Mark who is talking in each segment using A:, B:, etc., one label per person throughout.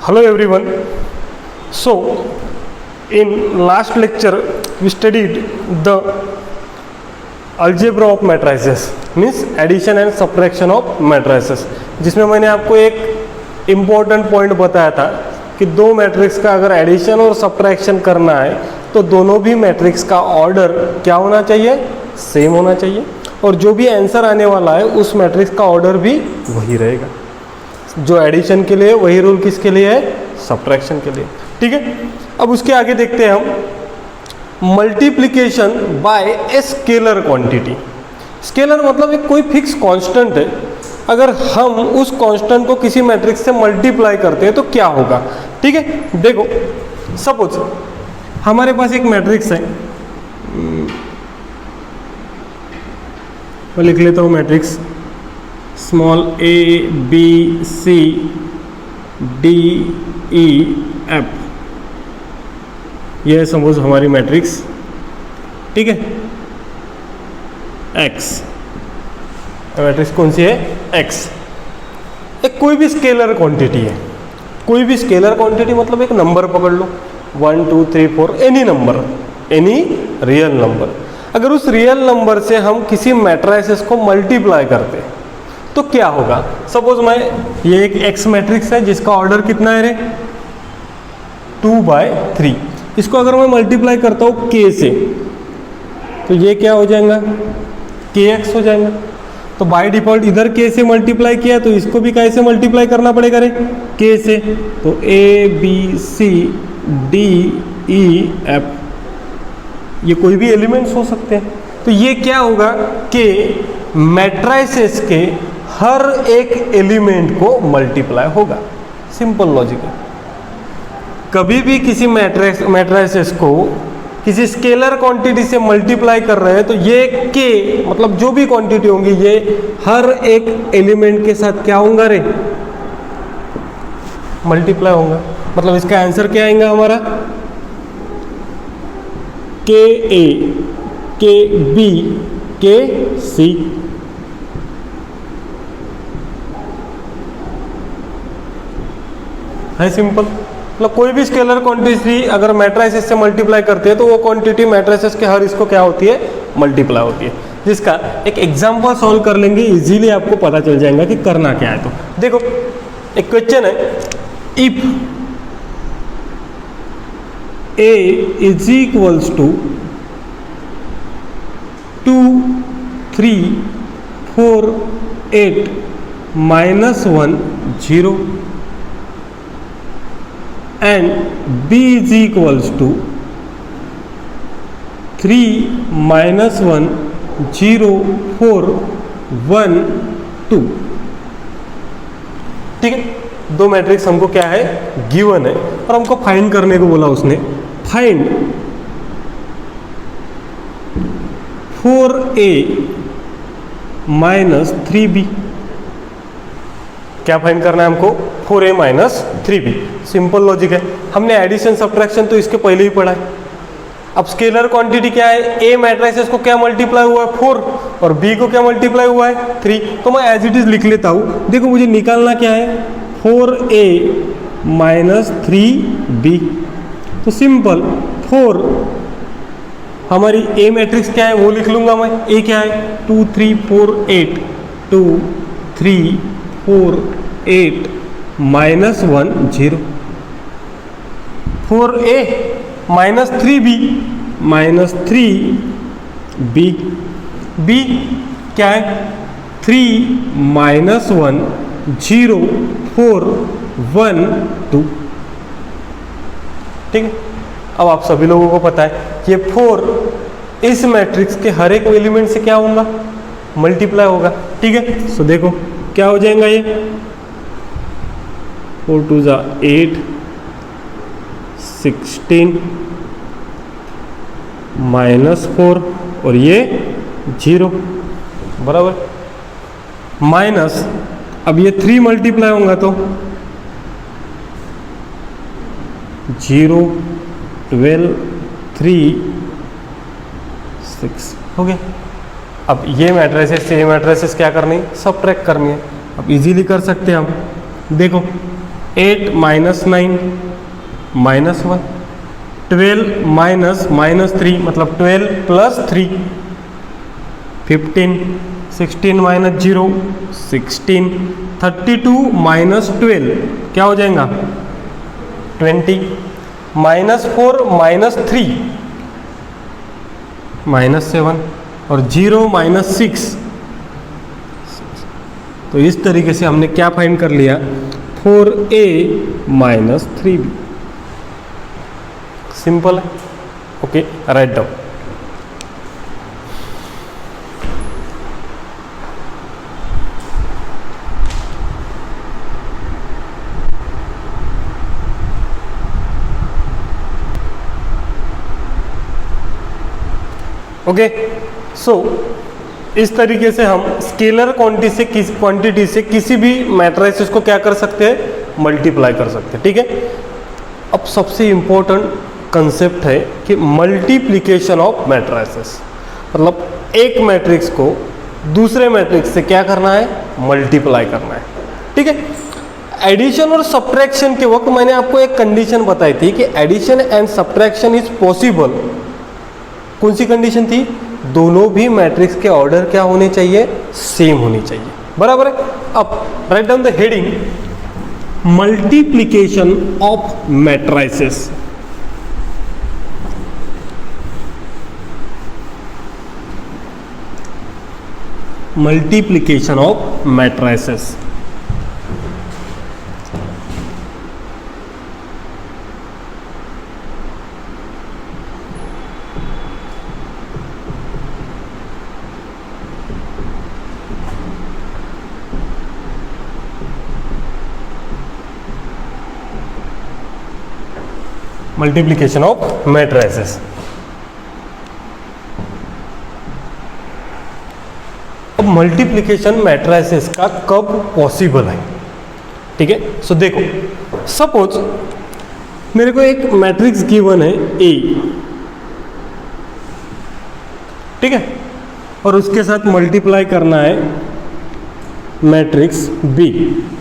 A: Hello everyone. So in last lecture we studied the algebra of matrices, means addition and subtraction of matrices, जिसमें मैंने आपको एक important point बताया था कि दो मैट्रिक्स का अगर एडिशन और सब्ट्रैक्शन करना है तो दोनों भी मैट्रिक्स का ऑर्डर क्या होना चाहिए, सेम होना चाहिए, और जो भी आंसर आने वाला है उस मैट्रिक्स का ऑर्डर भी वही रहेगा। जो एडिशन के लिए वही रूल किसके लिए है, सब्ट्रैक्शन के लिए। ठीक है, अब उसके आगे देखते हैं हम multiplication bye a scalar quantity. Scalar मतलब एक कोई फिक्स कांस्टेंट है, अगर हम उस कांस्टेंट को किसी मैट्रिक्स से मल्टीप्लाई करते हैं तो क्या होगा। ठीक है, देखो सपोज हमारे पास एक मैट्रिक्स है, मैं लिख लेता हूँ matrix small A B C D E F, यह सपोज हमारी मैट्रिक्स। ठीक है, एक्स मैट्रिक्स कौन सी है, एक्स। एक कोई भी स्केलर क्वांटिटी है, कोई भी स्केलर क्वांटिटी मतलब एक नंबर पकड़ लो 1 2 3 4, any number, any real number. अगर उस रियल नंबर से हम किसी मैट्रिसेस को मल्टीप्लाई करते हैं तो क्या होगा। सपोज मैं ये एक एक्स मैट्रिक्स है जिसका ऑर्डर कितना है रे, 2/3। इसको अगर मैं मल्टीप्लाई करता हूँ के से तो ये क्या हो जाएगा, के एक्स हो जाएगा। तो बाय डिफॉल्ट इधर के से मल्टीप्लाई किया तो इसको भी कैसे मल्टीप्लाई करना पड़ेगा रे, के से। तो A B C D E F, ये कोई भी एलिमेंट्स हो सकते हैं। तो ये क्या होगा कि मैट्रिसेस के हर एक एलिमेंट को मल्टीप्लाई होगा। सिंपल लॉजिक है। कभी भी किसी मैट्रिसेस को किसी स्केलर क्वांटिटी से मल्टीप्लाई कर रहे हैं तो ये के मतलब जो भी क्वांटिटी होंगी ये हर एक एलिमेंट के साथ क्या होंगे रे, मल्टीप्लाई होगा। मतलब इसका आंसर क्या आएगा हमारा, के ए के बी के सी। है सिंपल। मतलब कोई भी स्केलर क्वांटिटी अगर मैट्रिसेस से मल्टीप्लाई करते हैं तो वो क्वांटिटी मैट्रिसेस के हर इसको क्या होती है, मल्टीप्लाई होती है। जिसका एक एग्जांपल सॉल्व कर लेंगे, इजीली आपको पता चल जाएगा कि करना क्या है। तो देखो एक क्वेश्चन है, if a is equals to 2 3 4 8 -1 0 and b is equals to 3 -1 0 4 1 2। ठीक है, दो मैट्रिक्स हमको क्या है, गिवन है, और हमको फाइंड करने को बोला उसने। Find 4a - 3b। क्या फाइंड करना है हमको, 4a - 3b। सिंपल लॉजिक है, हमने एडिशन सब्ट्रैक्शन तो इसके पहले ही पढ़ा है। अब स्केलर क्वांटिटी क्या है, ए मैट्रिसेस को क्या मल्टीप्लाई हुआ है 4 और बी को क्या मल्टीप्लाई हुआ है 3। तो मैं एज इट इज लिख लेता हूँ। देखो मुझे निकालना क्या है, 4a - 3b। तो सिंपल 4 हमारी ए मैट्रिक्स क्या है वो लिख लूंगा मैं। ए क्या है, 2 3 4 8 2 3 4 8 -1 0। 4a - 3b -3b। b क्या है, 3 -1 0 4 1 2। ठीक है, अब आप सभी लोगों को पता है ये 4 इस मैट्रिक्स के हर एक एलिमेंट से क्या होगा, मल्टीप्लाई होगा। ठीक है, सो देखो क्या हो जाएगा, ये 4 2 8 16 -4 और ये 0 बराबर माइनस। अब ये 3 मल्टीप्लाई होगा तो 0 12 3 6 हो गया। अब ये मैट्रिसेस से ये मैट्रिसेस क्या करनी, सब्ट्रैक्ट करनी है। अब इजीली कर सकते हैं हम। देखो 8 माइनस 9 माइनस 1, 12 माइनस माइनस 3 मतलब 12 प्लस 3, 15, 16 माइनस 0 16, 32 माइनस 12 क्या हो जाएगा 20, माइनस 4 माइनस 3 माइनस 7 और 0 माइनस 6। तो इस तरीके से हमने क्या फाइंड कर लिया 4a माइनस 3b। सिंपल है। Okay, write down. Okay, so इस तरीके से हम स्केलर क्वांटिटी से किसी भी मैट्रिसेस को क्या कर सकते हैं मल्टीप्लाई कर सकते हैं। ठीक है, अब सबसे इंपॉर्टेंट कंसेप्ट है कि मल्टीप्लिकेशन ऑफ मैट्रिसेस, मतलब एक मैट्रिक्स को दूसरे मैट्रिक्स से क्या करना है मल्टीप्लाई करना है। ठीक है, एडिशन और सब्ट्रैक्शन के वक्त मैंने आपको एक कंडीशन बताई थी कि addition and subtraction is possible. कौन सी कंडीशन थी, दोनों भी मैट्रिक्स के ऑर्डर क्या होने चाहिए सेम होनी चाहिए। बराबर है। अब right down the heading multiplication of matrices. Multiplication of matrices. Multiplication of matrices. अब मल्टीप्लिकेशन मैट्रिसेस का कब पॉसिबल है। ठीक है, सो देखो सपोज मेरे को एक मैट्रिक्स गिवन है ए, ठीक है, और उसके साथ मल्टीप्लाई करना है मैट्रिक्स बी।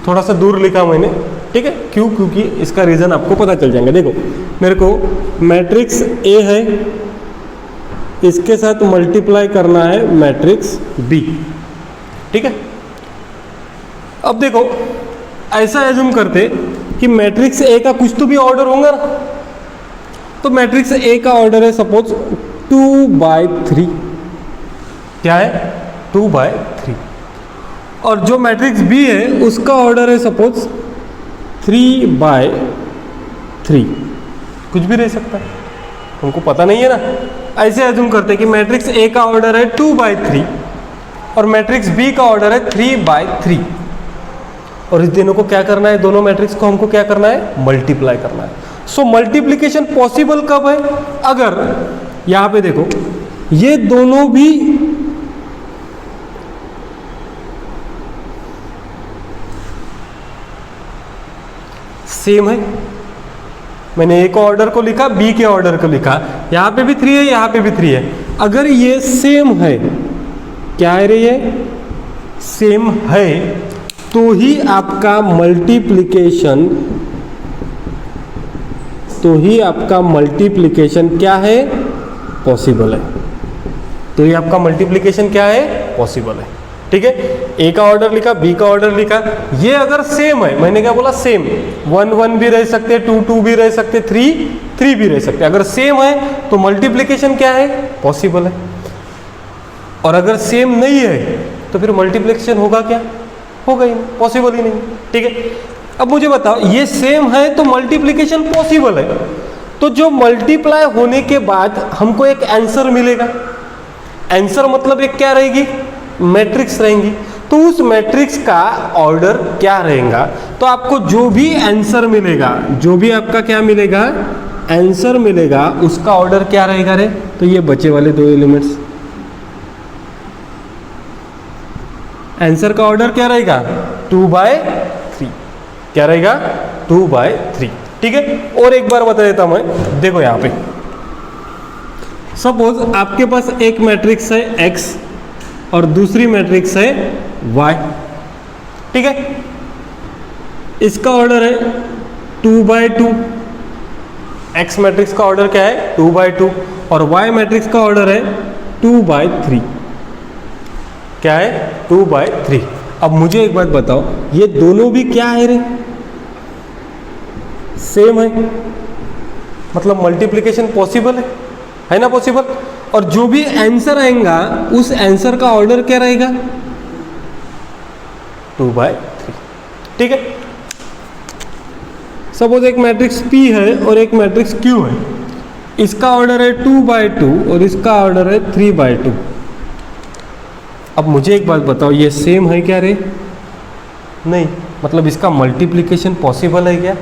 A: थोड़ा सा दूर लिखा मैंने, ठीक है, क्यों, क्योंकि इसका रीजन आपको पता चल जाएगा। देखो मेरे को मैट्रिक्स ए है, इसके साथ मल्टीप्लाई करना है मैट्रिक्स बी। ठीक है, अब देखो ऐसा एज्यूम करते कि मैट्रिक्स ए का कुछ तो भी ऑर्डर होगा ना, तो मैट्रिक्स ए का ऑर्डर है सपोज 2/3। क्या है 2/3। और जो मैट्रिक्स बी है उसका ऑर्डर है सपोज 3/3। कुछ भी रह सकता है, उनको पता नहीं है ना। ऐसे एज्यूम करते हैं कि मैट्रिक्स ए का ऑर्डर है 2/3 और मैट्रिक्स बी का ऑर्डर है 3/3। और इस दोनों को क्या करना है, दोनों मैट्रिक्स को हमको क्या करना है मल्टीप्लाई करना है। सो मल्टीप्लिकेशन पॉसिबल कब है, अगर यहां पे देखो ये दोनों भी सेम है। मैंने ए के ऑर्डर को लिखा, बी के ऑर्डर को लिखा, यहां पे भी 3 है, यहां पे भी 3 है। अगर ये सेम है, क्या है रे, ये सेम है, तो ही आपका मल्टीप्लिकेशन क्या है पॉसिबल है। तो ये आपका मल्टीप्लिकेशन क्या है पॉसिबल है। ठीक है, ए का ऑर्डर लिखा, बी का ऑर्डर लिखा, ये अगर सेम है, मैंने क्या बोला सेम, 1 1 भी रह सकते, 2 2 भी रह सकते, 3 3 भी रह सकते। अगर सेम है तो मल्टीप्लिकेशन क्या है पॉसिबल है। और अगर सेम नहीं है तो फिर मल्टीप्लिकेशन होगा क्या, होगा ही नहीं, पॉसिबल ही नहीं। ठीक है, अब मुझे बताओ ये सेम है तो मल्टीप्लिकेशन पॉसिबल है, तो जो मल्टीप्लाई होने के बाद हमको एक आंसर मिलेगा। आंसर मतलब एक क्या रहेगी, मैट्रिक्स रहेंगी। तो उस मैट्रिक्स का ऑर्डर क्या रहेगा, तो आपको जो भी आंसर मिलेगा, जो भी आपका क्या मिलेगा आंसर मिलेगा, उसका ऑर्डर क्या रहेगा रे, तो ये बचे वाले 2 एलिमेंट्स, आंसर का ऑर्डर क्या रहेगा 2/3। क्या रहेगा 2/3। ठीक है, और एक बार बता देता मैं, देखो यहां पे सपोज आपके पास एक मैट्रिक्स है x और दूसरी मैट्रिक्स है y। ठीक है, इसका ऑर्डर है 2/2, एक्स मैट्रिक्स का ऑर्डर क्या है 2/2, और वाई मैट्रिक्स का ऑर्डर है 2/3। क्या है 2/3। अब मुझे एक बात बताओ, ये दोनों भी क्या है रे, सेम है, मतलब मल्टीप्लिकेशन पॉसिबल है ना, पॉसिबल। और जो भी आंसर आएगा उस आंसर का ऑर्डर क्या रहेगा 2/3। ठीक है। सपोज एक मैट्रिक्स P है और एक मैट्रिक्स Q है, इसका ऑर्डर है 2/2 और इसका ऑर्डर है 3/2। अब मुझे एक बात बताओ, ये सेम है क्या रे, नहीं, मतलब इसका मल्टीप्लिकेशन पॉसिबल है क्या,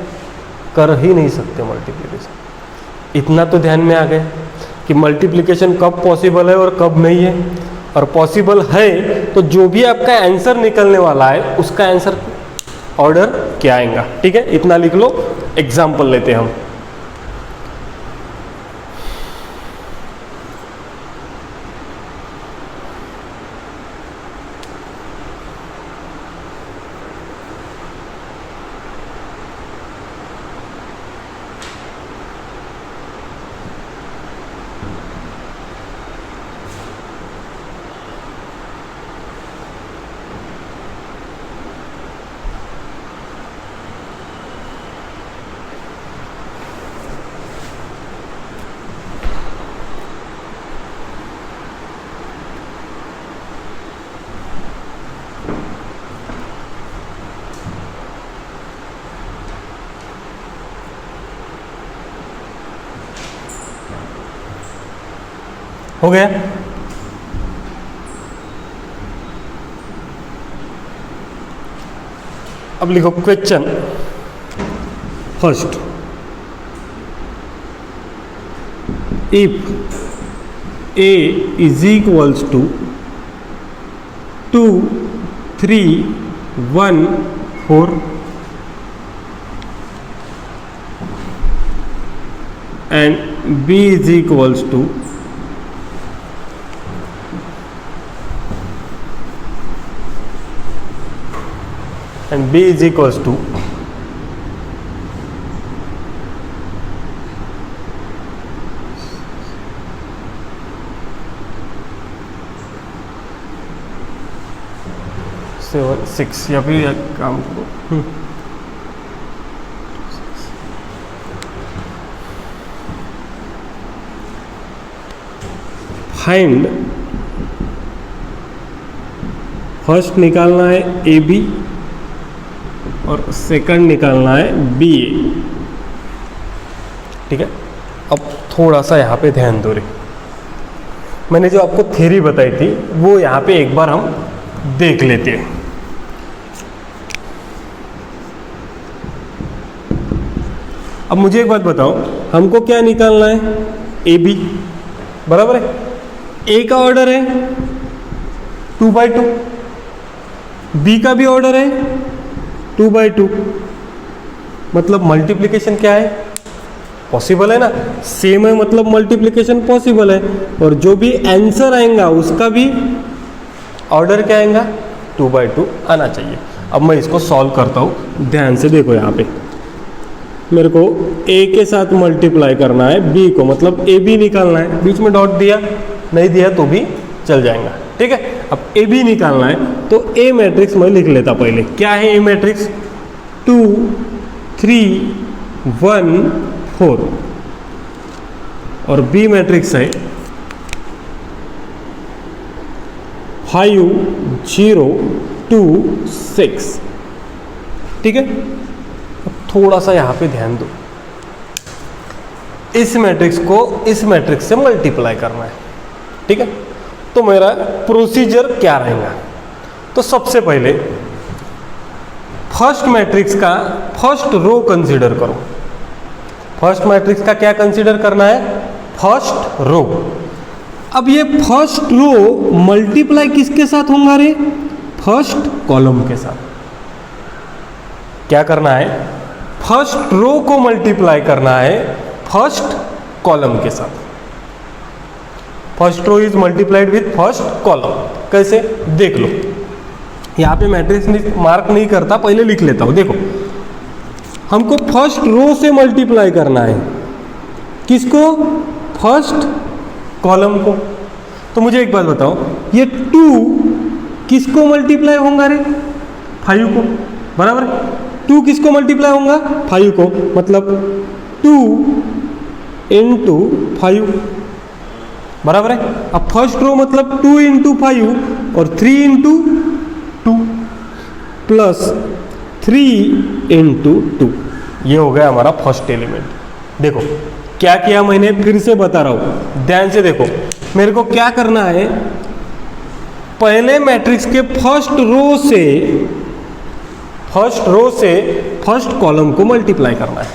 A: कर ही नहीं सकते मल्टीप्लिकेशन। इतना तो ध्यान में आ गया कि मल्टीप्लिकेशन कब पॉसिबल है और कब नहीं है, और पॉसिबल है तो जो भी आपका आंसर निकलने वाला है उसका आंसर ऑर्डर क्या आएगा। ठीक है, इतना लिख लो। एग्जाम्पल लेते हैं हम। हो गया। अब लिखो question first, if A is equals to 2, 3, 1, 4 and B is equals to 7, 6, या फिर एक काम करो, फाइंड, फर्स्ट निकालना है AB और सेकंड निकालना है BA। ठीक है। अब थोड़ा सा यहाँ पे ध्यान दो रे, मैंने जो आपको थ्योरी बताई थी वो यहाँ पे एक बार हम देख लेते हैं। अब मुझे एक बात बताओ, हमको क्या निकालना है AB, बराबर है। A का ऑर्डर है 2/2, B का भी ऑर्डर है 2/2, मतलब मल्टीप्लिकेशन क्या है पॉसिबल है ना, सेम है, मतलब मल्टीप्लिकेशन पॉसिबल है। और जो भी आंसर आएगा उसका भी ऑर्डर क्या आएगा 2/2 आना चाहिए। अब मैं इसको सॉल्व करता हूँ, ध्यान से देखो। यहाँ पे मेरे को A के साथ मल्टीप्लाई करना है B को, मतलब AB निकालना है। बीच में डॉट दिया, नहीं दिया तो भी चल जाएगा। ठीक है। अब AB निकालना है तो A मैट्रिक्स मैं लिख लेता पहले। क्या है A मैट्रिक्स 2, 3, 1, 4, और B मैट्रिक्स है 5, 0, 2, 6। ठीक है। अब थोड़ा सा यहाँ पे ध्यान दो, इस मैट्रिक्स को इस मैट्रिक्स से मल्टीप्लाई करना है। ठीक है। तो मेरा प्रोसीजर क्या रहेगा, तो सबसे पहले फर्स्ट मैट्रिक्स का फर्स्ट रो कंसीडर करो। फर्स्ट मैट्रिक्स का क्या कंसीडर करना है, फर्स्ट रो। अब ये फर्स्ट रो मल्टीप्लाई किसके साथ होगा रे, फर्स्ट कॉलम के साथ। क्या करना है, फर्स्ट रो को मल्टीप्लाई करना है फर्स्ट कॉलम के साथ। First row is multiplied with first column. कैसे, देख लो। यहाँ पे मैट्रिक्स मार्क नहीं करता, पहले लिख लेता हूँ। देखो हमको फर्स्ट रो से मल्टीप्लाई करना है। किसको? फर्स्ट कॉलम को। तो मुझे एक बात बताओ, ये 2 किसको मल्टीप्लाई होगा रे? 5 को, बराबर। 2 किसको मल्टीप्लाई होगा? 5 को, मतलब 2 इंटू 5, बराबर है। अब फर्स्ट रो मतलब 2 इंटू 5 और 3 इंटू 2 प्लस 3 इंटू 2, ये हो गया हमारा फर्स्ट एलिमेंट। देखो क्या किया मैंने, फिर से बता रहा हूं, ध्यान से देखो। मेरे को क्या करना है, पहले मैट्रिक्स के फर्स्ट रो से फर्स्ट कॉलम को मल्टीप्लाई करना है,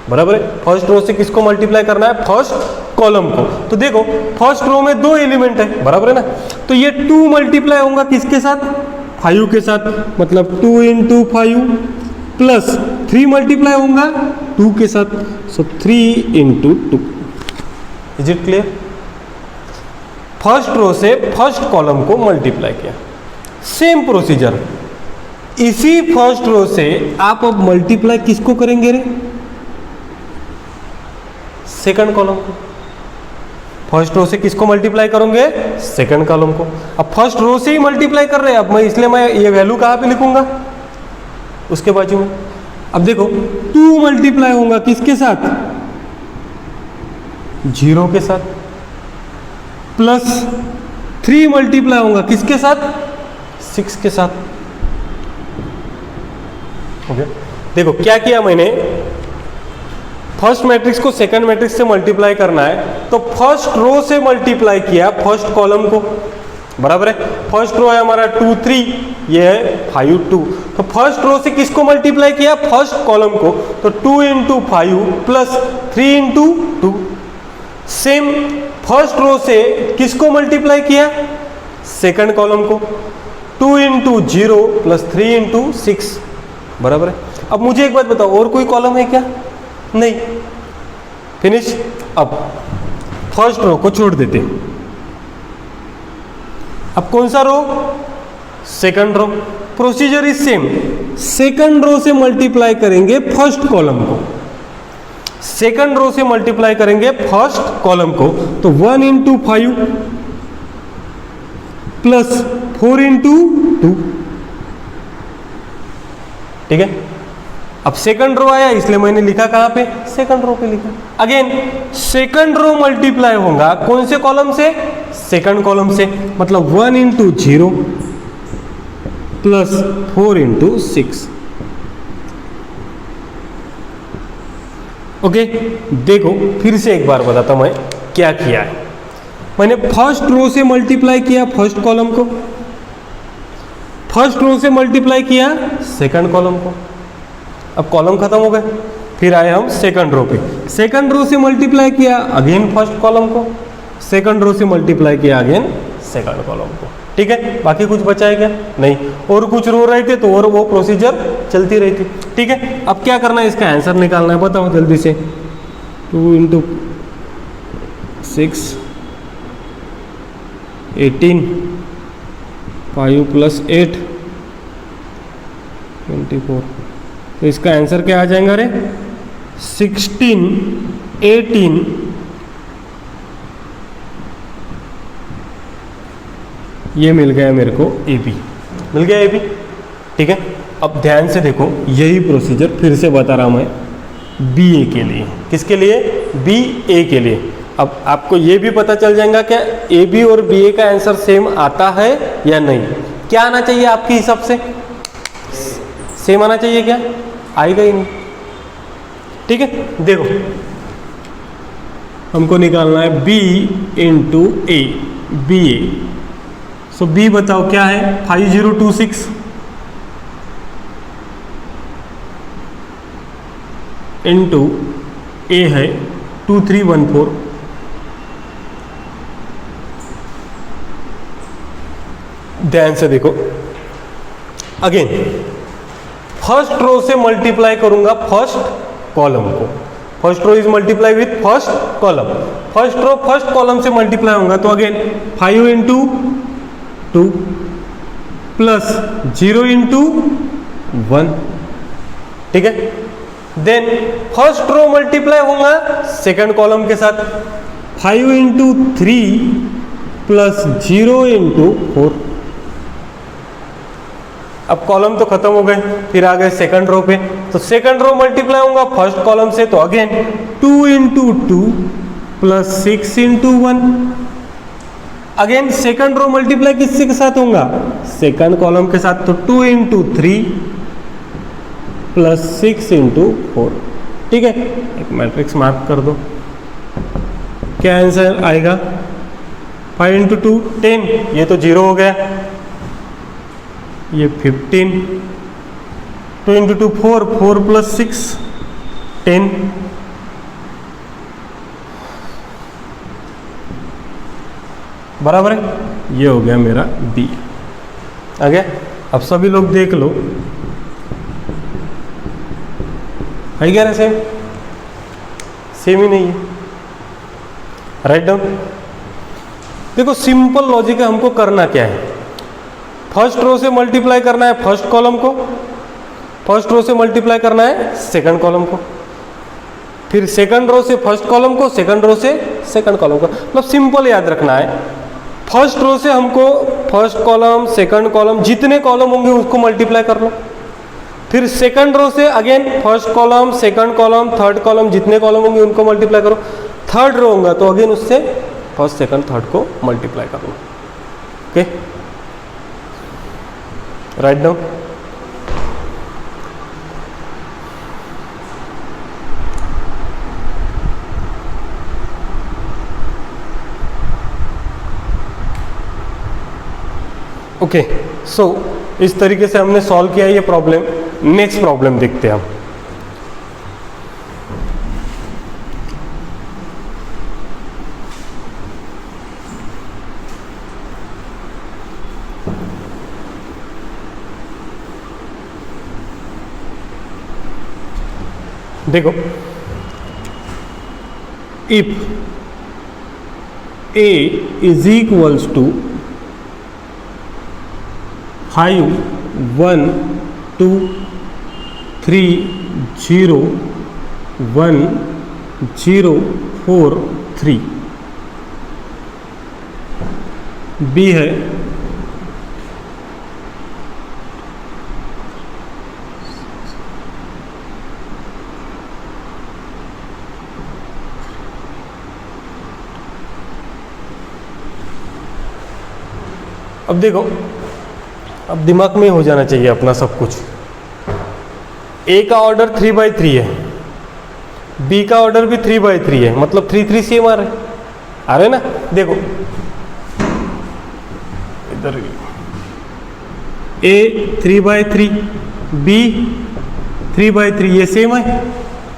A: बराबर है। फर्स्ट रो से किसको मल्टीप्लाई करना है? फर्स्ट कॉलम को। तो देखो फर्स्ट रो में 2 एलिमेंट है, बराबर है ना। तो ये 2 मल्टीप्लाई होगा किसके साथ? 5 के साथ, मतलब 2 इंटू 5 प्लस 3 मल्टीप्लाई होगा 2 के साथ, so 3 into 2। Is it clear? First row से फर्स्ट कॉलम को मल्टीप्लाई किया। सेम प्रोसीजर, इसी फर्स्ट रो से आप अब मल्टीप्लाई किसको करेंगे रे? सेकंड कॉलम को। फर्स्ट रो से किसको मल्टीप्लाई करोगे? सेकंड कॉलम को। अब फर्स्ट रो से ही मल्टीप्लाई कर रहे हैं, अब मैं इसलिए मैं ये वैल्यू कहां पे लिखूंगा? उसके बाजू में। अब देखो 2 मल्टीप्लाई होगा किसके साथ? 0 के साथ, प्लस 3 मल्टीप्लाई होगा किसके साथ? 6 के साथ। ओके, देखो क्या किया मैंने, फर्स्ट मैट्रिक्स को सेकंड मैट्रिक्स से मल्टीप्लाई करना है, तो फर्स्ट रो से मल्टीप्लाई किया फर्स्ट कॉलम को, बराबर है। फर्स्ट रो है हमारा 2 3, ये है 5 2। तो फर्स्ट रो से किसको मल्टीप्लाई किया? फर्स्ट कॉलम को। तो 2 into 5 plus 3 into 2। Same first row से किसको मल्टीप्लाई किया? सेकंड कॉलम को। 2 इंटू 0 प्लस 3 इंटू 6, बराबर है। अब मुझे एक बात बताओ, और कोई कॉलम है क्या? नहीं। फिनिश। अब फर्स्ट रो को छोड़ देते हैं। अब कौन सा row? Second row. Procedure is same, second row से मल्टीप्लाई करेंगे फर्स्ट कॉलम को, सेकंड रो से मल्टीप्लाई करेंगे फर्स्ट कॉलम को। तो 1 इंटू 5 प्लस 4 इंटू 2, ठीक है। अब सेकंड रो आया, इसलिए मैंने लिखा कहां पे? सेकंड रो पे लिखा। अगेन सेकंड रो मल्टीप्लाई होगा कौन से कॉलम से? सेकंड कॉलम से, मतलब 1 इंटू 0 प्लस 4 इंटू 6। ओके, देखो फिर से एक बार बताता हूं मैं क्या किया है। मैंने फर्स्ट रो से मल्टीप्लाई किया फर्स्ट कॉलम को, फर्स्ट रो से मल्टीप्लाई किया सेकंड कॉलम को। अब कॉलम खत्म हो गए, फिर आए हम सेकंड रो पे। सेकंड रो से मल्टीप्लाई किया अगेन फर्स्ट कॉलम को, सेकंड रो से मल्टीप्लाई किया अगेन सेकंड कॉलम को, ठीक है। बाकी कुछ बचा है क्या? नहीं। और कुछ रो रहे थे तो और वो प्रोसीजर चलती रही थी, ठीक है। अब क्या करना है, इसका आंसर निकालना है, बताओ जल्दी से। 2 इंटू 6 18, 5 प्लस 8 24। तो इसका आंसर क्या आ जाएगा रे? 16 18 ये मिल गया मेरे को AB, मिल गया AB, ठीक है। अब ध्यान से देखो, यही प्रोसीजर फिर से बता रहा हूं मैं BA के लिए। किसके लिए? BA के लिए। अब आपको ये भी पता चल जाएगा क्या AB और BA का आंसर सेम आता है या नहीं। क्या आना चाहिए आपके हिसाब से? सेम आना चाहिए क्या? आएगा ही नहीं, ठीक है। देखो हमको निकालना है B into A, BA। So B बताओ क्या है? 5026 इंटू A है 2314। ध्यान से देखो, अगेन फर्स्ट रो से मल्टीप्लाई करूंगा फर्स्ट कॉलम को। First row is multiply with first column. First row first column से मल्टीप्लाई होगा, तो अगेन 5 इंटू 2 प्लस 0 इंटू 1, ठीक है। देन फर्स्ट रो मल्टीप्लाई होगा सेकंड कॉलम के साथ, 5 इंटू 3 प्लस 0 इंटू 4। अब कॉलम तो खत्म हो गए, फिर आ गए सेकंड रो पे, तो सेकंड रो मल्टीप्लाई होगा फर्स्ट कॉलम से, तो again 2 into 2 plus 6 into 1। Again second row multiply किससे के साथ होगा, सेकंड कॉलम के साथ, तो 2 इंटू 3 प्लस 6 इंटू 4। ठीक है, एक मैट्रिक्स मार्क कर दो। क्या आंसर आएगा, 5 इंटू 2 10, ये तो 0 हो गया, ये 15, 2 इंटू 2 4, 4 प्लस 6 10, बराबर है, ये हो गया मेरा बी। आ गया। अब सभी लोग देख लो, है क्या ना, सेम सेम ही नहीं है, राइट डाउन। देखो सिंपल लॉजिक है, हमको करना क्या है, फर्स्ट रो से मल्टीप्लाई करना है फर्स्ट कॉलम को, फर्स्ट रो से मल्टीप्लाई करना है सेकंड कॉलम को, फिर सेकंड रो से फर्स्ट कॉलम को, सेकंड रो से सेकंड कॉलम को। मतलब सिंपल याद रखना है, फर्स्ट रो से हमको फर्स्ट कॉलम सेकंड कॉलम जितने कॉलम होंगे उसको मल्टीप्लाई कर लो, फिर सेकंड रो से again first column second column third column जितने कॉलम होंगे उनको मल्टीप्लाई करो, थर्ड रो होगा तो अगेन उससे फर्स्ट सेकंड थर्ड को मल्टीप्लाई कर लो। Okay, write down. Okay, so इस तरीके से हमने सॉल्व किया ये प्रॉब्लम। नेक्स्ट प्रॉब्लम देखते हैं हम। देखो, if a is equals to 5 1 2 3 0 1 0 4 3, B है अब देखो, अब दिमाग में हो जाना चाहिए अपना सब कुछ। ए का ऑर्डर 3/3 है, बी का ऑर्डर भी 3/3 है, मतलब 3 3 सेम आ रहे ना। देखो इधर ए 3/3 बी 3/3, ये सेम है,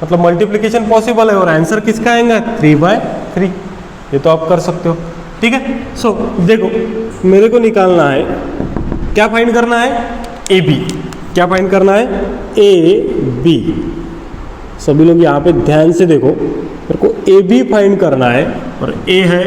A: मतलब मल्टीप्लिकेशन पॉसिबल है और आंसर किसका आएगा 3/3। ये तो आप कर सकते हो, ठीक है। सो देखो, मेरे को निकालना है, क्या फाइंड करना है, ए बी। क्या फाइंड करना है, ए बी। सभी लोग यहाँ पे ध्यान से देखो, मेरे को ए बी फाइंड करना है और ए है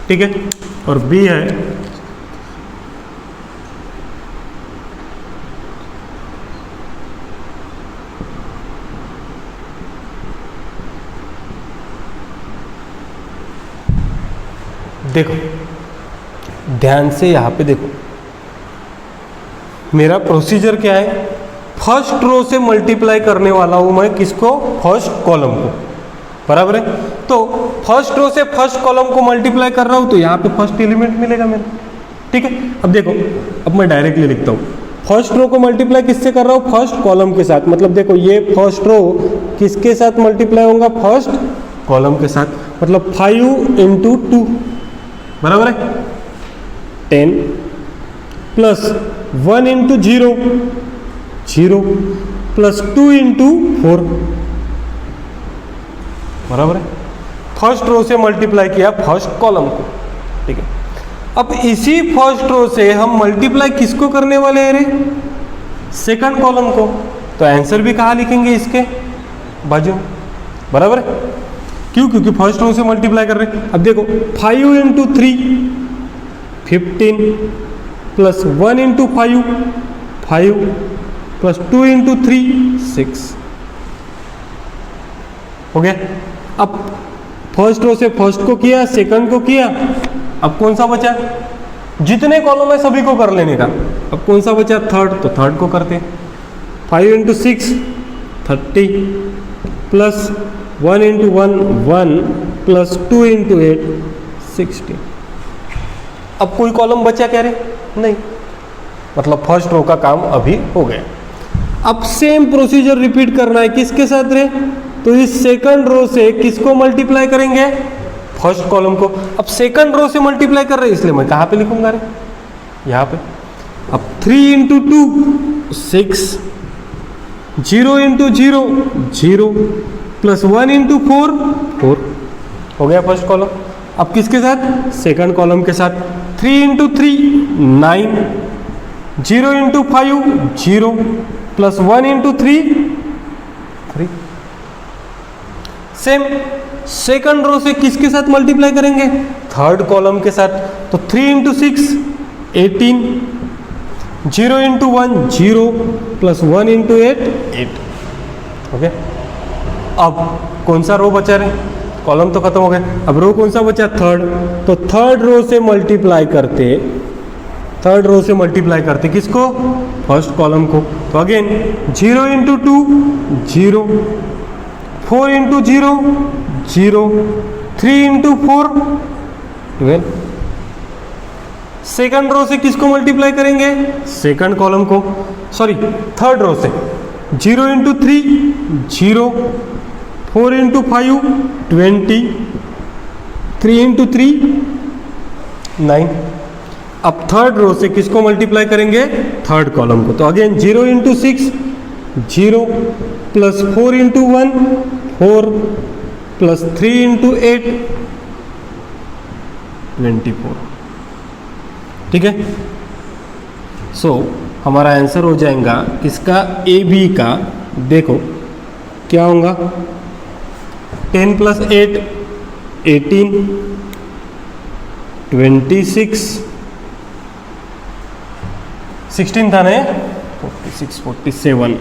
A: ठीक है, और बी है देखो ध्यान से यहाँ पे देखो, मेरा प्रोसीजर क्या है, फर्स्ट रो से मल्टीप्लाई करने वाला हूं मैं किसको, फर्स्ट कॉलम को, बराबर है। तो फर्स्ट रो से फर्स्ट कॉलम को मल्टीप्लाई कर रहा हूं तो यहाँ पे फर्स्ट एलिमेंट मिलेगा मेरा, ठीक है। अब देखो, अब मैं डायरेक्टली लिखता हूँ, फर्स्ट रो को मल्टीप्लाई किससे कर रहा हूँ, फर्स्ट कॉलम के साथ। मतलब देखो, ये फर्स्ट रो किसके साथ मल्टीप्लाई होगा, फर्स्ट कॉलम के साथ, मतलब 5 इंटू 2 बराबर है 10 प्लस 1 इंटू 0 0 प्लस 2 इंटू 4 बराबर है। फर्स्ट रो से मल्टीप्लाई किया फर्स्ट कॉलम को, ठीक है। अब इसी फर्स्ट रो से हम मल्टीप्लाई किसको करने वाले हैं रे, सेकंड कॉलम को। तो आंसर भी कहाँ लिखेंगे, इसके बाजू में, बराबर है। क्यों? क्योंकि फर्स्ट रो से मल्टीप्लाई कर रहे हैं। अब देखो 5 into 3 15 plus 1 into 5 5 plus 2 into 3 6 हो गया। अब फर्स्ट रो से फर्स्ट को किया, सेकंड को किया, अब कौन सा बचा? जितने कॉलम है सभी को कर लेने का। अब कौन सा बचा? थर्ड, तो थर्ड को करते हैं। 5 into 6 30 plus 1 into 1 1 plus 2 into 8 16। अब कोई कॉलम बचा क्या रे? नहीं, मतलब फर्स्ट रो का काम अभी हो गया। अब सेम प्रोसीजर रिपीट करना है किसके साथ रे? तो इस सेकंड रो से किसको मल्टीप्लाई करेंगे? फर्स्ट कॉलम को। अब सेकंड रो से मल्टीप्लाई कर रहे हैं, इसलिए मैं कहाँ पे लिखूंगा रे? यहाँ पे। अब 3 इंटू 2 6 0 इंटू 0 0 प्लस 1 इंटू 4 4 हो गया फर्स्ट कॉलम। अब किसके साथ? सेकंड कॉलम के साथ। 3 into 3 9 0 into 5 0 plus 1 into 3 3। Same second row से किसके साथ मल्टीप्लाई करेंगे? थर्ड कॉलम के साथ। तो 3 into 6 18 0 into 1 0 plus 1 into 8 8। Okay, अब कौन सा रो बचा रे? कॉलम तो खत्म हो गए, अब रो कौन सा बचा? थर्ड। तो थर्ड रो से मल्टीप्लाई करते, थर्ड रो से मल्टीप्लाई करते किसको? फर्स्ट कॉलम को। तो again 0 into 2 0 4 into 0 0 3 into 4 12। Second row से किसको मल्टीप्लाई करेंगे? सेकंड कॉलम को, सॉरी थर्ड रो से। 0 इंटू 3 0 4 इंटू 5 20 3 इंटू 3 9। अब थर्ड रो से किसको मल्टीप्लाई करेंगे? थर्ड कॉलम को। तो again 0 into 6 0 plus 4 into 1 4 plus 3 into 8 24। ठीक है, सो हमारा आंसर हो जाएगा किसका? ए बी का। देखो क्या होगा? 10 प्लस 8 18 26 16 था ना, 46 47।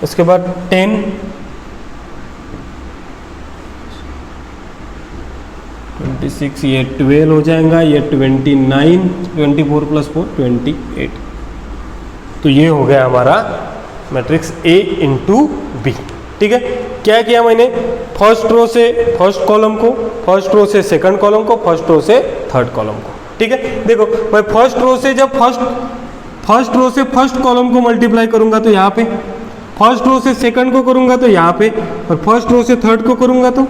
A: उसके बाद 10 26, ये 12 हो जाएगा, ये 29 24 प्लस 4 28। तो ये हो गया हमारा मैट्रिक्स ए इंटू बी। ठीक है, क्या किया मैंने? फर्स्ट रो से फर्स्ट कॉलम को, फर्स्ट रो से सेकंड कॉलम को, फर्स्ट रो से थर्ड कॉलम को। ठीक है, देखो मैं फर्स्ट रो से जब फर्स्ट रो से फर्स्ट कॉलम को मल्टीप्लाई करूंगा तो यहाँ पे, फर्स्ट रो से सेकंड को करूंगा तो यहाँ पे, और फर्स्ट रो से थर्ड को करूंगा तो,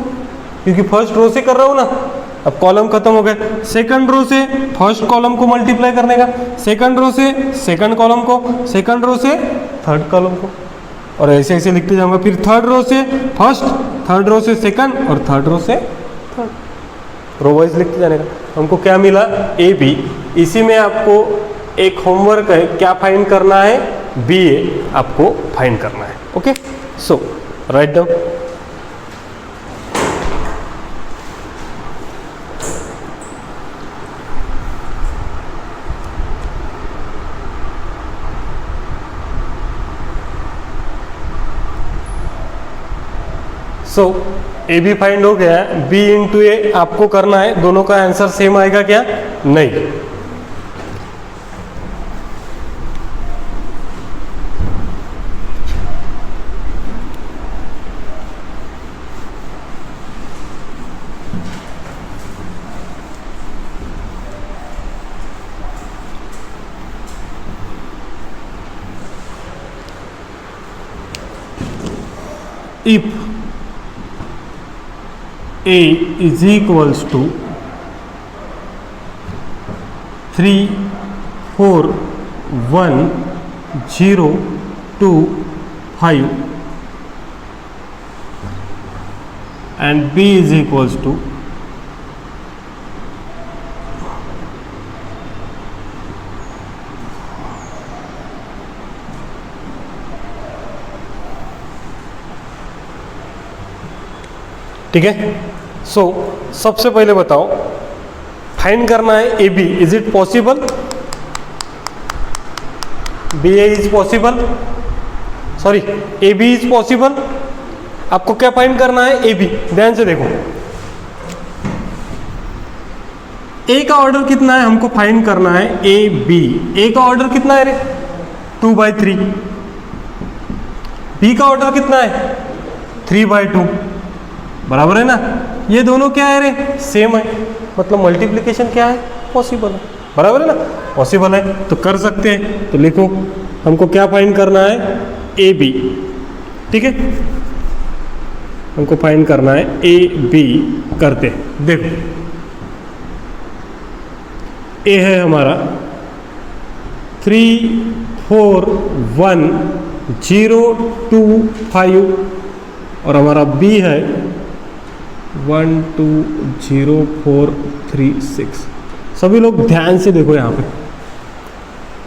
A: क्योंकि फर्स्ट रो से कर रहा हूँ ना। अब कॉलम खत्म हो गए, सेकंड रो से फर्स्ट कॉलम को मल्टीप्लाई करने का, सेकंड रो से सेकंड कॉलम को, सेकंड रो से थर्ड कॉलम को, और ऐसे ऐसे लिखते जाऊंगा। फिर थर्ड रो से फर्स्ट, थर्ड रो से सेकंड, और थर्ड रो से थर्ड, रो वाइज लिखते जाने का। हमको क्या मिला? A B. इसी में आपको एक होमवर्क है, क्या फाइंड करना है? बी ए आपको फाइंड करना है। Okay, so write down. So A B find हो गया, बी इंटू ए आपको करना है। दोनों का आंसर सेम आएगा क्या? नहीं। If A is equals to 3 4 1 0 2 5 and B is equals to 2 ठीक है। सो सबसे पहले बताओ, फाइंड करना है A B, is it possible? B A is possible, sorry A B is possible. आपको क्या फाइंड करना है? A B. ध्यान से देखो, ए का ऑर्डर कितना है हमको फाइंड करना है, ए बी। ए का ऑर्डर कितना है रे? 2/3। बी का ऑर्डर कितना है? 3/2। बराबर है ना? ये दोनों क्या है रे? सेम है, मतलब मल्टीप्लिकेशन क्या है? पॉसिबल है। बराबर है ना? पॉसिबल है तो कर सकते हैं। तो लिखो, हमको क्या फाइंड करना है? A B. ठीक है, हमको फाइंड करना है ए बी। करते देखो, ए है हमारा 3 4 1 0 2 5 और हमारा बी है 1 2 0 4 3 6। सभी लोग ध्यान से देखो, यहाँ पे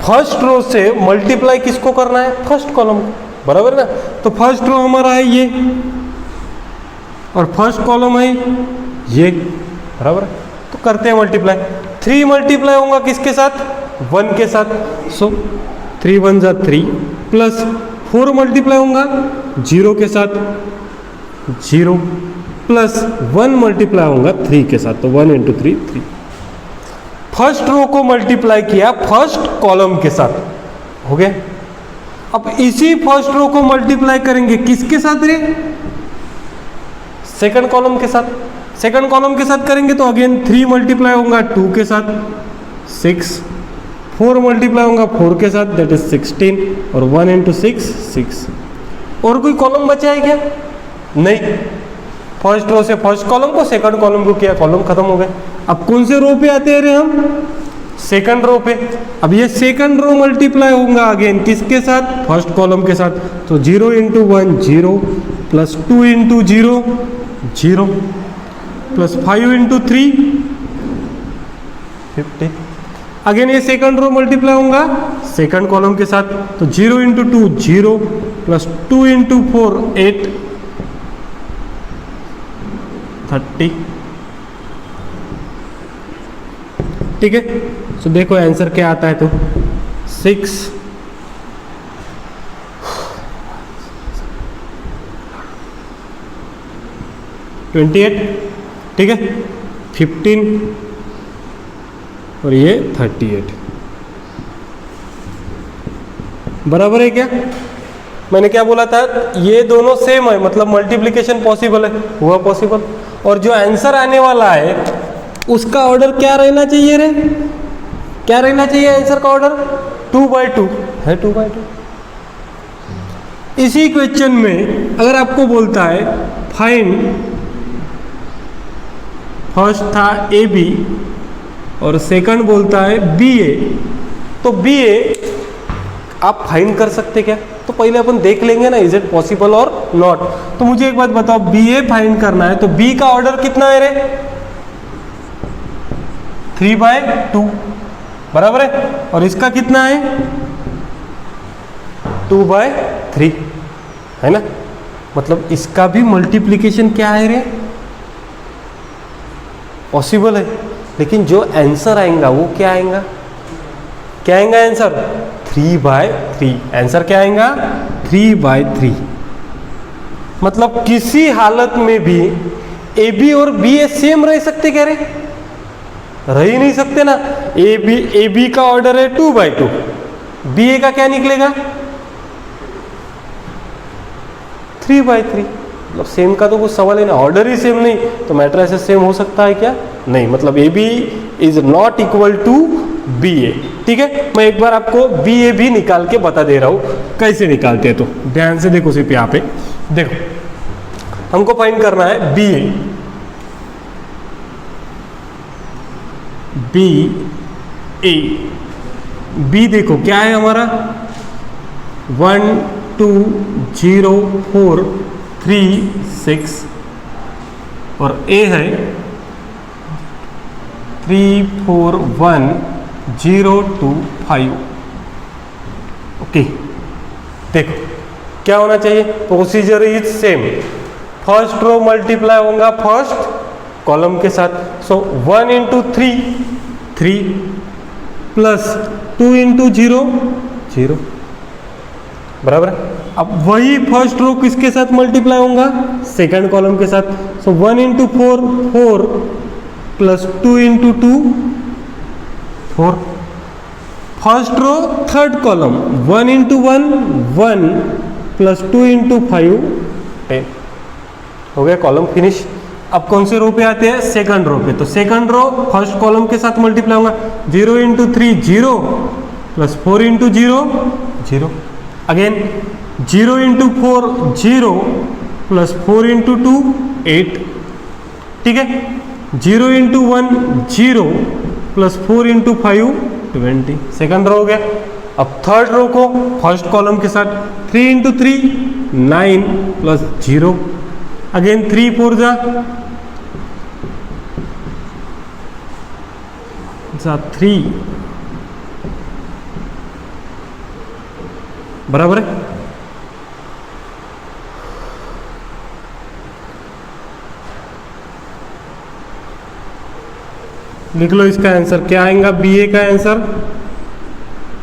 A: फर्स्ट रो से मल्टीप्लाई किसको करना है? फर्स्ट कॉलम को। बराबर ना? तो फर्स्ट रो हमारा है ये और फर्स्ट कॉलम है ये। बराबर है? तो करते हैं मल्टीप्लाई। 3 मल्टीप्लाई होगा किसके साथ? 1 के साथ। सो 3 1 जा 3 प्लस 4 मल्टीप्लाई होगा 0 के साथ, 0 प्लस 1 मल्टीप्लाई होगा 3 के साथ, तो 1 × 3 3। फर्स्ट रो को मल्टीप्लाई किया फर्स्ट कॉलम के साथ, हो गया। अब इसी फर्स्ट रो को मल्टीप्लाई करेंगे किसके साथ रे? सेकंड कॉलम के साथ। सेकंड कॉलम के साथ करेंगे तो अगेन 3 मल्टीप्लाई होगा 2 के साथ, 6 4 मल्टीप्लाई होगा 4 के साथ, दैट इज 16 और 1 × 6 6। और कोई कॉलम बचा है क्या? नहीं। फर्स्ट रो से फर्स्ट कॉलम को, सेकंड कॉलम को किया, कॉलम खत्म हो गए। अब कौन से रो पे आते हैं रे हम? सेकंड रो पे। अब ये सेकंड रो मल्टीप्लाई होगा अगेन किसके साथ? फर्स्ट कॉलम के साथ। तो 0 × 1 0 प्लस 2 × 0 0 प्लस 5 × 3 50। अगेन ये सेकंड रो मल्टीप्लाई होगा सेकंड कॉलम के साथ, तो 0 × 2 0 प्लस 2 × 4 8 30। ठीक है, तो देखो आंसर क्या आता है। तो 6 28, ठीक है, 15 और ये 38। बराबर है क्या? मैंने क्या बोला था? ये दोनों सेम है, मतलब मल्टीप्लिकेशन पॉसिबल है, हुआ पॉसिबल। और जो आंसर आने वाला है उसका ऑर्डर क्या रहना चाहिए रे? क्या रहना चाहिए आंसर का ऑर्डर? 2/2 है, 2/2। इसी क्वेश्चन में अगर आपको बोलता है फाइंड, फर्स्ट था ए बी और सेकंड बोलता है बी ए, तो बी ए आप फाइंड कर सकते क्या? तो पहले अपन देख लेंगे ना, इज इट पॉसिबल और नॉट। तो मुझे एक बात बताओ, बी ए फाइंड करना है तो बी का ऑर्डर कितना है रे? 3/2। बराबर है? और इसका कितना है? 2/3 है ना? मतलब इसका भी मल्टीप्लिकेशन क्या है रे? पॉसिबल है। लेकिन जो आंसर आएगा वो क्या आएगा? क्या आएगा आंसर? 3/3। आंसर क्या आएगा? 3/3। मतलब किसी हालत में भी ए बी और बी ए सेम रह सकते क्या रे? रह ही नहीं सकते ना। ए बी का ऑर्डर है 2/2, बी ए का क्या निकलेगा? 3/3। मतलब सेम का तो कुछ सवाल है ना, ऑर्डर ही सेम नहीं तो मैट्रिसेस सेम हो सकता है क्या? नहीं। मतलब A B is not equal to B A. ठीक है, मैं एक बार आपको बी ए भी निकाल के बता दे रहा हूं कैसे निकालते हैं। तो ध्यान से देखो, सिर्फ यहाँ पे देखो, हमको फाइंड करना है B A. B A, B देखो क्या है हमारा? 1 2 0 4 3 6 और ए है 3 4 1 0 2 5। ओके, देखो क्या होना चाहिए? Procedure is same. First row multiply होगा फर्स्ट कॉलम के साथ। सो 1 इंटू 3 3 प्लस 2 इंटू 0 0 बराबर है। अब वही फर्स्ट रो किसके साथ मल्टीप्लाई होगा, सेकंड कॉलम के साथ। So 1 into 4 4 plus 2 into 2 4। First row third column 1 into 1 1 plus 2 into 5 10 हो गया, कॉलम फिनिश। अब कौन से रो पे आते हैं, सेकंड रो पे। तो सेकंड रो फर्स्ट कॉलम के साथ मल्टीप्लाई होगा 0 into 3 0 plus 4 into 0 0। Again 0 into 4 0 plus 4 into 2 8। ठीक है, 0 into 1 0 plus 4 into 5 20। Second row हो गया। अब थर्ड रो को फर्स्ट कॉलम के साथ 3 इंटू 3 9 प्लस 0। अगेन 3 4 जा 3 बराबर है। लिख लो इसका आंसर क्या आएगा, बी ए का आंसर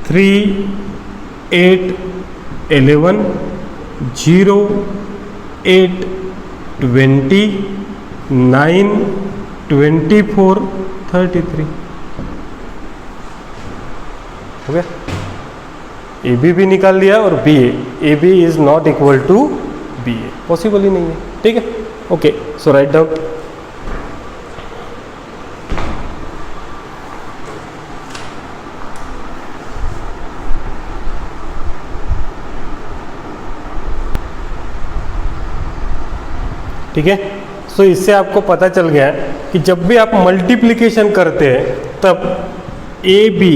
A: 3 8 11 0 8 20 9 24 33 हो गया। ए बी निकाल लिया और B A B is not equal to B A, possible ही नहीं है। ठीक है, ओके, सो राइट डाउन। ठीक है, सो इससे आपको पता चल गया कि जब भी आप मल्टीप्लिकेशन करते हैं तब A B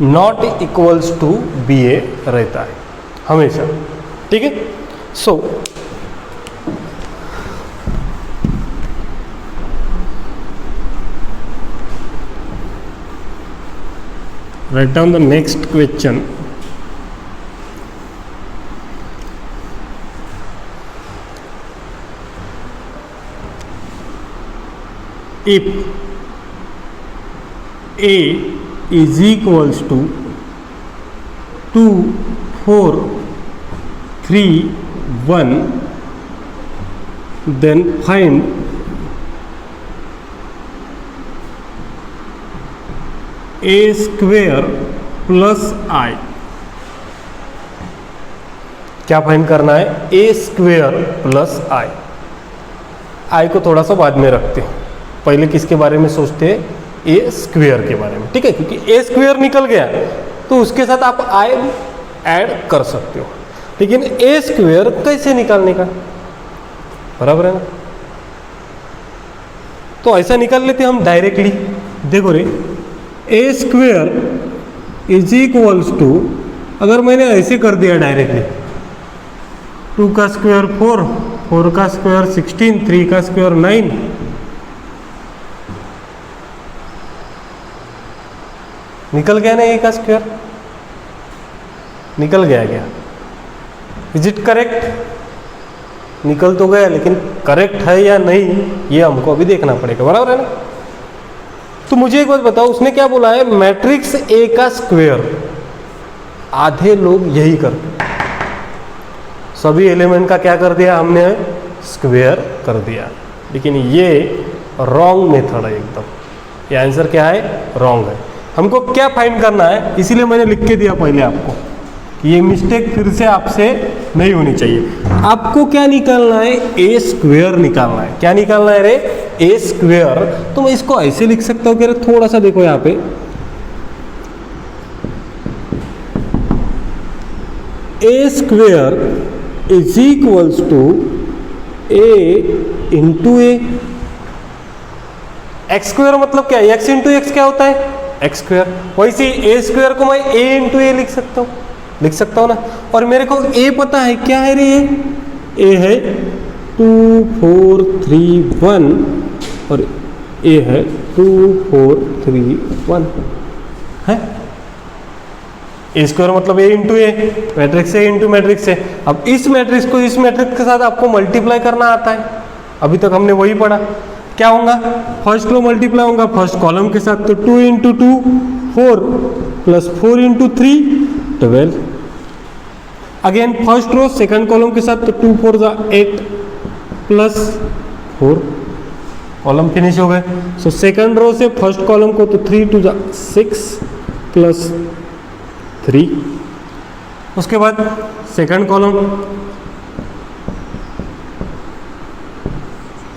A: not equals to B A रहता है हमेशा। ठीक है, so write down the next question. If A is equals to 2 4 3 1, then find A square plus I। क्या फाइंड करना है, A स्क्वेयर प्लस I को थोड़ा सा बाद में रखते हैं, पहले किसके बारे में सोचते हैं, ए स्क्वेयर के बारे में। ठीक है, क्योंकि ए स्क्वेयर निकल गया तो उसके साथ आप आई ऐड कर सकते हो, लेकिन ए स्क्वेयर कैसे निकालने का, बराबर है ना। तो ऐसा निकाल लेते हम डायरेक्टली। देखो रे, ए स्क्वेयर इज इक्वल्स टू, अगर मैंने ऐसे कर दिया डायरेक्टली, 2 का स्क्वायर 4 4 का स्क्वायर 16 3 का स्क्वायर 9, निकल गया ना ए का स्क्वायर, निकल गया क्या, इज इट करेक्ट, निकल तो गया लेकिन करेक्ट है या नहीं ये हमको अभी देखना पड़ेगा, बराबर है ना। तो मुझे एक बात बताओ, उसने क्या बोला है, मैट्रिक्स ए का स्क्वायर। आधे लोग यही करते, सभी एलिमेंट का क्या कर दिया हमने, स्क्वायर कर दिया, लेकिन ये रॉन्ग मेथड है एकदम। ये आंसर क्या है, रॉन्ग है। हमको क्या फाइंड करना है, इसीलिए मैंने लिख के दिया पहले आपको कि ये मिस्टेक फिर से आपसे नहीं होनी चाहिए। आपको क्या निकालना है, ए स्क्वेयर निकालना है। क्या निकालना है रे, ए स्क्वेयर। तो मैं इसको ऐसे लिख सकता हूँ कि थोड़ा सा देखो यहाँ पे, A square is equals to A into A. X square मतलब क्या है, एक्स इंटू एक्स क्या होता है, एक्स स्क्वेयर। वैसे ए स्क्वेयर को मैं ए इंटू ए लिख सकता हूँ ना। और मेरे को ए पता है, क्या है रे, ए है 2 4 3 1 और ए है 2 4 3 1 है। ए स्क्वायर मतलब A into A, matrix A into matrix A. अब इस मैट्रिक्स को इस मैट्रिक्स के साथ आपको मल्टीप्लाई करना आता है, अभी तक हमने वही पढ़ा। क्या होगा, फर्स्ट रो मल्टीप्लाई होगा फर्स्ट कॉलम के साथ, तो 2 into 2 4 plus 4 into 3 12। Again first row second column के साथ, तो 2 4 जा 8 प्लस 4, कॉलम फिनिश हो गए। सो सेकंड रो से फर्स्ट कॉलम को, तो 3 2 जा 6 प्लस 3। उसके बाद सेकंड कॉलम,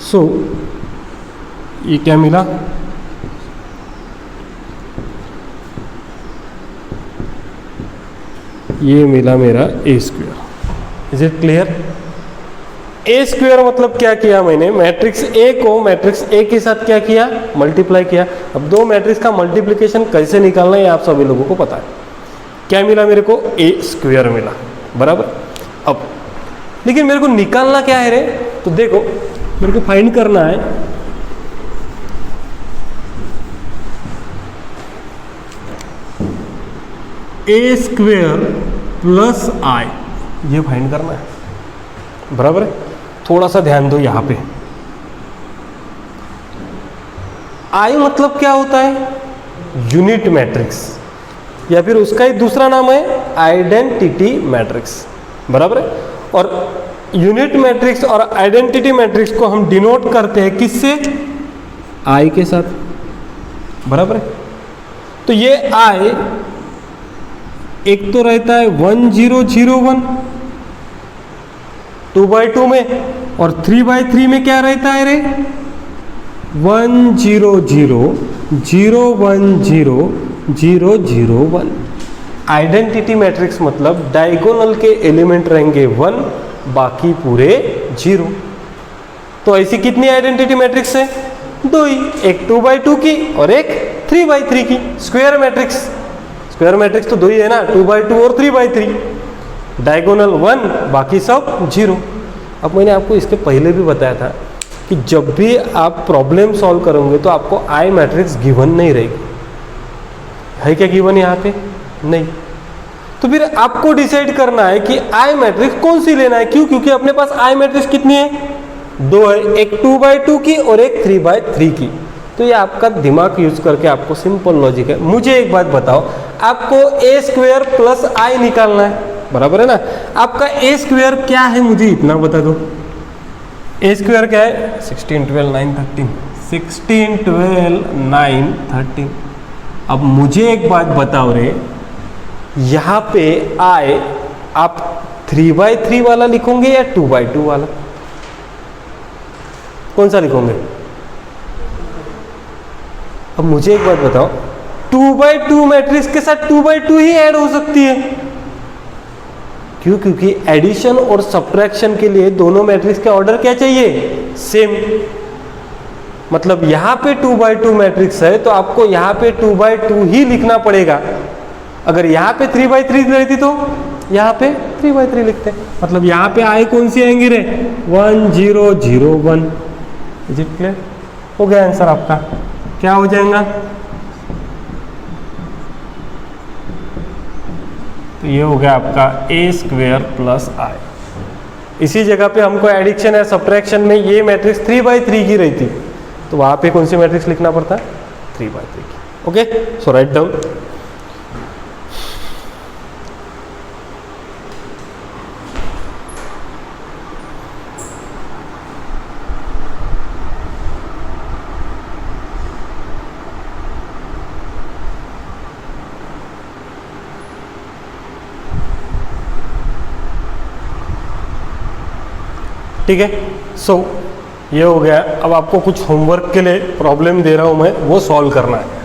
A: सो ये क्या मिला, ये मिला मेरा A square. Is it clear? A square मतलब क्या किया मैंने, मैट्रिक्स ए को मैट्रिक्स ए के साथ क्या किया, मल्टीप्लाई किया। अब दो मैट्रिक्स का मल्टीप्लिकेशन कैसे निकालना है आप सभी लोगों को पता है। क्या मिला मेरे को, ए स्क्वायर मिला, बराबर। अब लेकिन मेरे को निकालना क्या है रे, तो देखो मेरे को फाइंड करना है ए स्क्वेयर प्लस आई, ये फाइंड करना है, बराबर है। थोड़ा सा ध्यान दो यहाँ पे, आई मतलब क्या होता है, यूनिट मैट्रिक्स, या फिर उसका ही दूसरा नाम है आइडेंटिटी मैट्रिक्स, बराबर है। और यूनिट मैट्रिक्स और आइडेंटिटी मैट्रिक्स को हम डिनोट करते हैं किससे, आई के साथ, बराबर है। तो ये आई एक तो रहता है 1 0 0 1 2/2 में, और 3/3 में क्या रहता है रे, 1 0 0 0 1 0 0 0 1। आइडेंटिटी मैट्रिक्स मतलब डायगोनल के एलिमेंट रहेंगे 1, बाकी पूरे 0। तो ऐसी कितनी आइडेंटिटी मैट्रिक्स है, दो ही, एक 2/2 की और एक 3/3 की। स्क्वायर मैट्रिक्स, स्क्वायर मैट्रिक्स तो दो ही है ना, 2/2 और 3/3। डायगोनल 1, बाकी सब 0। अब मैंने आपको इसके पहले भी बताया था कि जब भी आप प्रॉब्लम सॉल्व करोगे तो आपको आई मैट्रिक्स गिवन नहीं रहेगी। है क्या गिवन यहाँ पे, नहीं। तो फिर आपको डिसाइड करना है कि आई मैट्रिक्स कौन सी लेना है। क्यों, क्योंकि अपने पास आई मैट्रिक्स कितनी है, दो है, एक 2/2 की और एक 3/3 की। तो ये आपका दिमाग यूज करके आपको सिंपल लॉजिक है। मुझे एक बात बताओ, आपको ए स्क्वायर प्लस आई निकालना है, बराबर है ना। आपका ए स्क्वायर क्या है मुझे इतना बता दो। ए स्क्वायर क्या है, 16 12 9 13, 16 12 9 13। अब मुझे एक बात बताओ रे, यहाँ पे आई आप 3/3 वाला लिखोगे या 2/2 वाला, कौन सा लिखोगे। अब मुझे एक बात बताओ, 2/2 मैट्रिक्स के साथ 2/2 ही ऐड हो सकती है। क्यों, क्योंकि एडिशन और सब्ट्रैक्शन के लिए दोनों मैट्रिक्स के ऑर्डर क्या चाहिए, सेम। मतलब यहाँ पे 2/2 मैट्रिक्स है तो आपको यहाँ पे 2/2 ही लिखना पड़ेगा। अगर यहाँ पे 3/3 रहती तो यहाँ पे 3/3 लिखते। मतलब यहाँ पे आई कौन सी आएंगी रे, 1 0 0 1। Is it clear? हो गया आंसर आपका, क्या हो जाएगा, तो ये हो गया आपका ए स्क्वायर प्लस आई। इसी जगह पे हमको एडिशन या सब्ट्रैक्शन में ये मैट्रिक्स 3/3 की रहती तो वहाँ पे कौन सी मैट्रिक्स लिखना पड़ता है, 3/3 की। Okay, so write down. ठीक है, सो ये हो गया। अब आपको कुछ होमवर्क के लिए प्रॉब्लम दे रहा हूं मैं, वो सॉल्व करना है।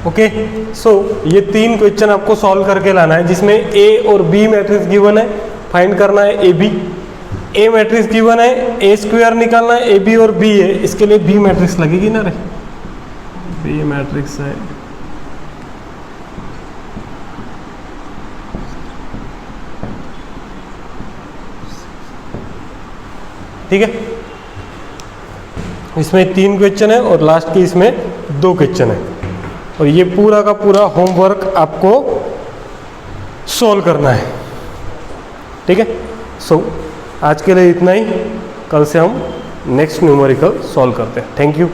A: ओके, सो ये 3 क्वेश्चन आपको सॉल्व करके लाना है, जिसमें ए और बी मैट्रिक्स गिवन है, फाइंड करना है A B. A matrix given है, ए स्क्वायर निकालना है, ए बी और बी है, इसके लिए बी मैट्रिक्स लगेगी ना रे, बी मैट्रिक्स है। ठीक है, इसमें 3 क्वेश्चन है और लास्ट की इसमें 2 क्वेश्चन है, और ये पूरा का पूरा होमवर्क आपको सॉल्व करना है। ठीक है, सो आज के लिए इतना ही, कल से हम नेक्स्ट न्यूमेरिकल सॉल्व करते हैं। Thank you.